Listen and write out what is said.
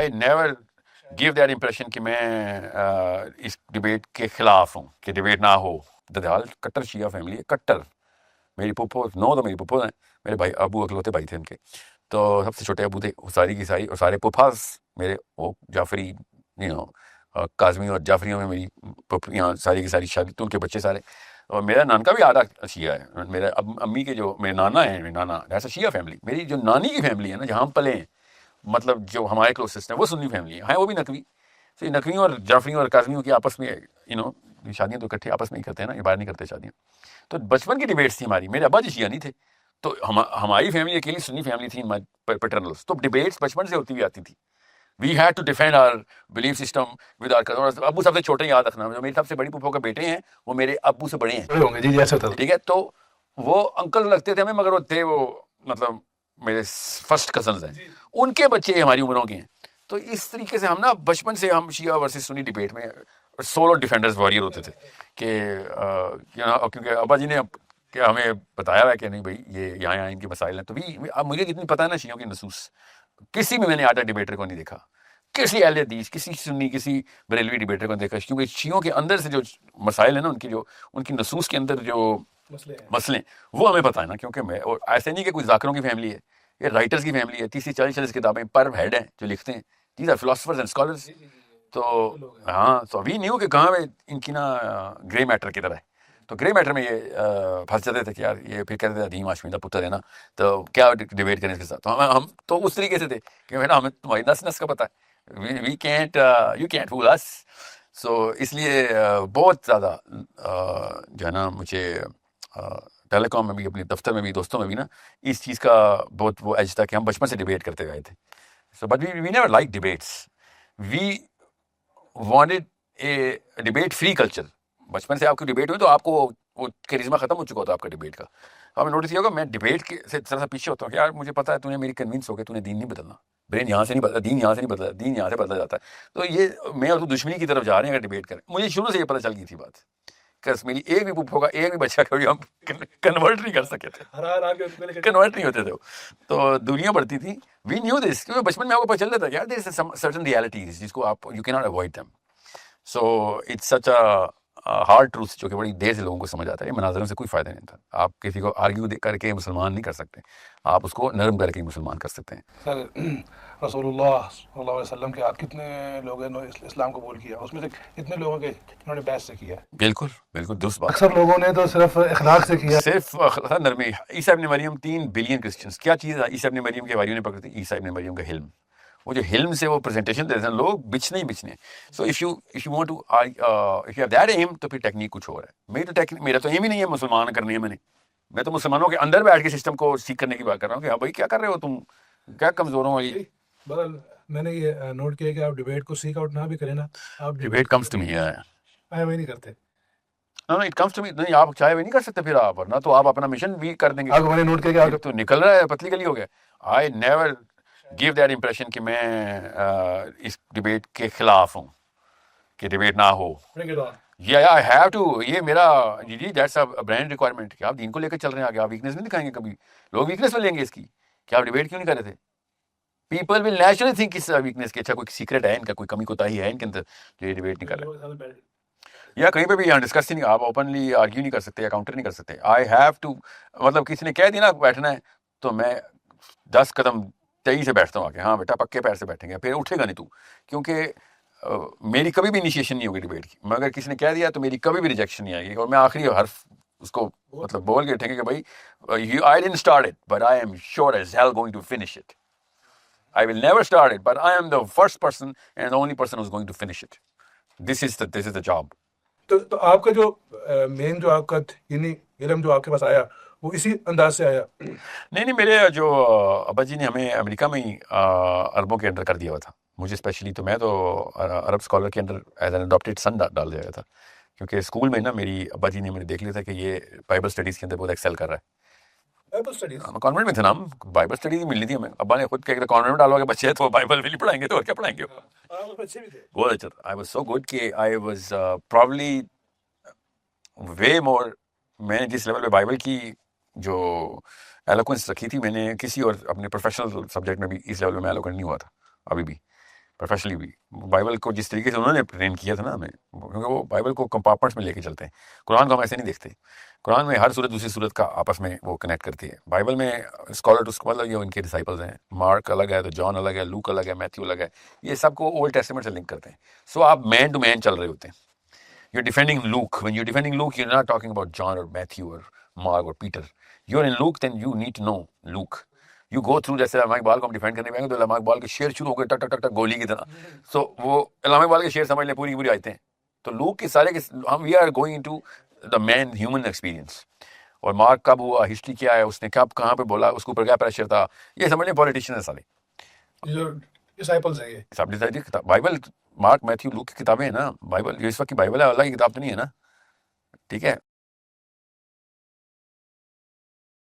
I never give that impression کہ میں اس debate کے خلاف ہوں کہ ڈبیٹ نہ ہو. ددال کٹر شیعہ فیملی ہے, کٹر. میری پھپھو 9 تو میری پھپھو ہیں, میرے بھائی ابو اکلوتے بھائی تھے ان کے, تو سب سے چھوٹے ابو تھے, وہ ساری کی ساری, اور سارے پھپھاس میرے وہ جعفری کاظمی اور جعفریوں میں میری پھپھیاں ساری کی ساری شادی, تو ان کے بچے سارے. اور میرا نانکا بھی آدھا شیعہ ہے. میرے امی کے جو میرے نانا ہیں, میرے نانا ایسا شیعہ فیملی. میری جو نانی کی فیملی ہے نا, جہاں ہم پلے ہیں, مطلب جو ہمارے کلوزسٹ ہیں, وہ سنی فیملی ہے وہ بھی نقوی. تو نقویوں اور جعفریوں اور کاظمیوں کی آپس میں شادیاں تو اکٹھے آپس میں ہی کرتے ہیں نا, یہ باہر نہیں کرتے شادیاں. تو بچپن کی ڈبیٹس تھی ہماری. میرے ابا جی شیعہ نہیں تھے, تو ہماری فیملی اکیلی سنی فیملی تھی, پیٹرنلس. تو ڈبیٹس بچپن سے ہوتی ہوئی آتی تھی. We had to defend our belief system with our cousin. ابو سب سے چھوٹے, یاد رکھنا, جو میری سب سے بڑی پھوپھو کے بیٹے ہیں وہ میرے ابو سے بڑے ہیں, ٹھیک ہے. تو وہ انکل لگتے تھے ہمیں, مگر وہ تھے وہ مطلب میرے فرسٹ کزنز ہیں, ان کے بچے ہماری عمروں کے ہیں. تو اس طریقے سے ہم نا بچپن سے ہم شیعہ ورسز سنی ڈبیٹ میں سولو ڈیفینڈرز واریر ہوتے تھے کہ کیونکہ ابا جی نے ہمیں بتایا ہوا ہے کہ نہیں بھائی یہ یہاں ان کے مسائل ہیں. تو اب مجھے جتنی پتہ ہے نا شیعوں کی نصوص, کسی میں نے آدھا ڈبیٹر کو نہیں دیکھا, کسی اہل حدیث, کسی سنی, کسی بریلوی ڈبیٹر کو نہیں دیکھا, کیونکہ شیعوں کے اندر سے جو مسائل ہیں نا, ان کی نصوص کے اندر جو مسئلے وہ ہمیں پتہ ہے نا. کیونکہ میں ایسے نہیں کہ کوئی ذاکروں کی فیملی ہے, یہ رائٹرز کی فیملی ہے. 30-40 کتابیں پر ہیڈ ہیں جو لکھتے ہیں. These are philosophers and scholars. تو ہاں, تو ابھی نہیں ہو کہ کہاں ان کی نا گرے میٹر کی طرح ہے. تو گرے میٹر میں یہ پھنس جاتے تھے کہ یار یہ پھر کہتے تھے دھیم آشمیدہ پتر ہے نا, تو کیا ڈبیٹ کریں اس کے ساتھ. تو ہم تو اس طریقے سے تھے کہ ہمیں تمہاری نس کا پتہ ہے, وی کینٹ یو کینٹ فول اس. سو اس لیے بہت زیادہ جو ہے نا مجھے ٹیلی کام میں بھی, اپنے دفتر میں بھی, دوستوں میں بھی نا اس چیز کا بہت وہ ایج تھا کہ ہم بچپن سے ڈبیٹ کرتے گئے تھے. So but we never like debates, we wanted a debate free culture. بچپن سے آپ کی ڈبیٹ ہوئی تو آپ کو وہ کرزما ختم ہو چکا ہوتا آپ کا ڈبیٹ کا. آپ نے نوٹس کیا ہوگا میں ڈبیٹ کے سے ذرا سا پیچھے ہوتا ہوں کہ یار مجھے پتا ہے تو نے میری کنوینس ہو گیا, تو نے دین نہیں بدلنا, برین یہاں سے نہیں بدلا, دین یہاں سے نہیں بدلا, دین یہاں سے بدلا جاتا ہے. تو یہ میں اور تو دشمنی کی طرف جا رہے ہیں اگر ڈبیٹ کریں. مجھے شروع سے یہ پتہ چل گئی تھی بات کہ میری ایک بھی پھپھو کا ایک بھی بچہ کبھی ہم کنورٹ نہیں کر سکے تھے, کنورٹ نہیں ہوتے تھے. تو دنیا بڑھتی تھی. وی نیو دس, کیونکہ بچپن میں آپ کو پتہ چل جاتا ہے یار دیر از سرٹن ریالٹیز جس کو آپ یو کی not avoid them. So it's such a hard truth جو کہ بڑی دیر سے لوگوں کو سمجھ آتا ہے. مناظروں سے کوئی فائدہ نہیں تھا. آپ کسی کو آرگیو کر کے مسلمان نہیں کر سکتے, آپ اس کو نرم کر کے مسلمان کر سکتے ہیں. سر رسول اللہ صلی اللہ علیہ وسلم کے آپ کتنے لوگوں نے اسلام قبول کیا, اس میں سے کتنے لوگوں کے انہوں نے بیعت سے کیا؟ بالکل بالکل درست بات. اکثر لوگوں نے تو صرف اخلاق سے کیا, صرف نرمی. عیسیٰ ابن مریم 3 بلین کرسچنس, کیا چیز ہے عیسیٰ ابن مریم کے واریوں نے پکڑی تھی؟ عیسیٰ ابن مریم کا حلم. وہ جو حلم سے وہ پریزنٹیشن دیتے ہیں لوگ بچنے ہی بچنے. So if you want to if you have that aim, تو پھر ٹیکنیک کچھ اور ہے. میرا تو ایم ہی نہیں ہے مسلمان کرنی ہے. میں تو مسلمانوں کے اندر بیٹھ کے سسٹم کو سیکھ کرنے کی بات کر رہا ہوں کہ ہاں بھائی کیا کر رہے ہو تم, کیا کمزوروں والی. بدل میں نے یہ نوٹ کیا کہ آپ ڈبیٹ کو سیک آؤٹ نہ بھی کریں نا, آپ ڈبیٹ کمز ٹو می. وہی نہیں کرتے. It comes to me. نہیں آپ چاہے وہ نہیں کر سکتے پھر آپ, ورنہ تو آپ اپنا مشن بھی کر دیں گے. آپ کو میں نے نوٹ کیا کہ تو نکل رہا ہے, پتلی گلی ہو گیا. I never give that impression کہ میں اس ڈبیٹ کے خلاف ہوں کہ ڈبیٹ نہ ہو. I have to, یہ میرا جی دیٹس اے برانڈ ریکوائرمنٹ کہ آپ دین کو لے کے چل رہے ہیں آگے. آپ ویکنیس نہیں دکھائیں گے کبھی. لوگ ویکنیس میں لیں گے اس کی کہ آپ ڈبیٹ کیوں نہیں کر رہے تھے. پیپل ول نیچرلی تھنک اس ویکنیس کے اچھا کوئی سیکرٹ ہے ان کا, کوئی کمی کوتاہی ہے ان کے اندر جو یہ ڈبیٹ نہیں کر رہے. یا کہیں پہ بھی یہاں ڈسکس ہی نہیں, آپ اوپنلی آرگیو نہیں کر سکتے یا کاؤنٹر نہیں کر سکتے. آئی ہیو ٹو, مطلب کسی نے کہہ دیا نا بیٹھنا ہے تو میں 10 قدم تیزی سے بیٹھتا ہوں آ کے, ہاں بیٹا پکے پیر سے بیٹھیں گے, پھر اٹھے گا نہیں تو. کیونکہ میری کبھی بھی انیشیشن نہیں ہوگی ڈبیٹ کی, مگر کسی نے کہہ دیا تو میری کبھی بھی ریجیکشن نہیں آئے گی. اور میں آخری حرف اس کو مطلب بول کے اٹھیں گے کہ بھائی I didn't start it but I am sure as hell going to finish it. I will never start it but I am the first person and the only person who's going to finish it. This is the job. تو آپ کا جو مین جو آپ کا یعنی علم جو آپ کے پاس آیا وہ اسی انداز سے آیا؟ نہیں, میرے جو ابا جی نے ہمیں امریکہ میں ہی عربوں کے انڈر کر دیا ہوا تھا. مجھے اسپیشلی تو میں تو عرب اسکالر کے انڈر ایز این اڈاپٹیڈ سن ڈال دیا گیا تھا. کیونکہ اسکول میں نا میری ابا جی نے میں نے دیکھ لیا تھا کہ یہ بائبل اسٹڈیز کے اندر بہت ایکسل کر رہا ہے. کانوینٹ میں تھے نا ہم, بائبل اسٹڈیز ہی ملنی تھی ہمیں. ابا نے خود کہا کانوینٹ میں ڈالو گے بچے تو بائبل بھی نہیں پڑھائیں گے تو اور کیا پڑھائیں گے. بہت اچھا تھا. آئی واز سو گڈ کہ آئی واز پرابلی وے مور, میں نے جس لیول پہ بائبل کی جو ایلوکوینس رکھی تھی میں نے کسی اور اپنے پروفیشنل سبجیکٹ میں بھی اس لیول میں ایلوکوینٹ نہیں ہوا تھا ابھی بھی. پروفیشنلی بھی. بائبل کو جس طریقے سے انہوں نے ٹرین کیا تھا نا ہمیں, کیونکہ وہ بائبل کو کمپارٹمنٹس میں لے کے چلتے ہیں. قرآن کو ہم ایسے نہیں دیکھتے. قرآن میں ہر صورت دوسری صورت کا آپس میں وہ کنیکٹ کرتی ہے. بائبل میں اسکالر ٹو اسکالر یہ ان کے ڈسائپلز ہیں. مارک الگ ہے تو جان الگ ہے, لوک الگ ہے, میتھیو الگ ہے. یہ سب کو اولڈ ٹیسٹمنٹ سے لنک کرتے ہیں. سو آپ مین ٹو مین چل رہے ہوتے ہیں. You're defending Luke. When you're defending Luke, you're not talking about John or Matthew or Mark or Peter. You're in Luke, then you need to know Luke. You go through, جیسے علامہ اقبال کو ہم defend کرنے پائیں گے تو علامہ اقبال کے شعر شروع ہو گئے ٹک ٹک ٹک ٹک گولی کی طرح. سو وہ علامہ اقبال کے شعر سمجھ لیں پوری کی پوری آیتیں ہیں. تو لوک کے سارے ہم we are going into the main human experience. اور مارک کب ہوا, ہسٹری کیا ہے, اس نے کب کہاں پہ بولا, اس کے اوپر کیا پریشر تھا, یہ سمجھ لیں پولیٹیشین ہے سارے. یہ جو ڈسائپلز ہیں یہ سب ڈیزائن بائبل مارک میتھیو لوک کی کتابیں ہیں نا. بائبل جو اس وقت کی بائبل ہے اللہ کی کتاب تو نہیں ہے نا. ٹھیک ہے.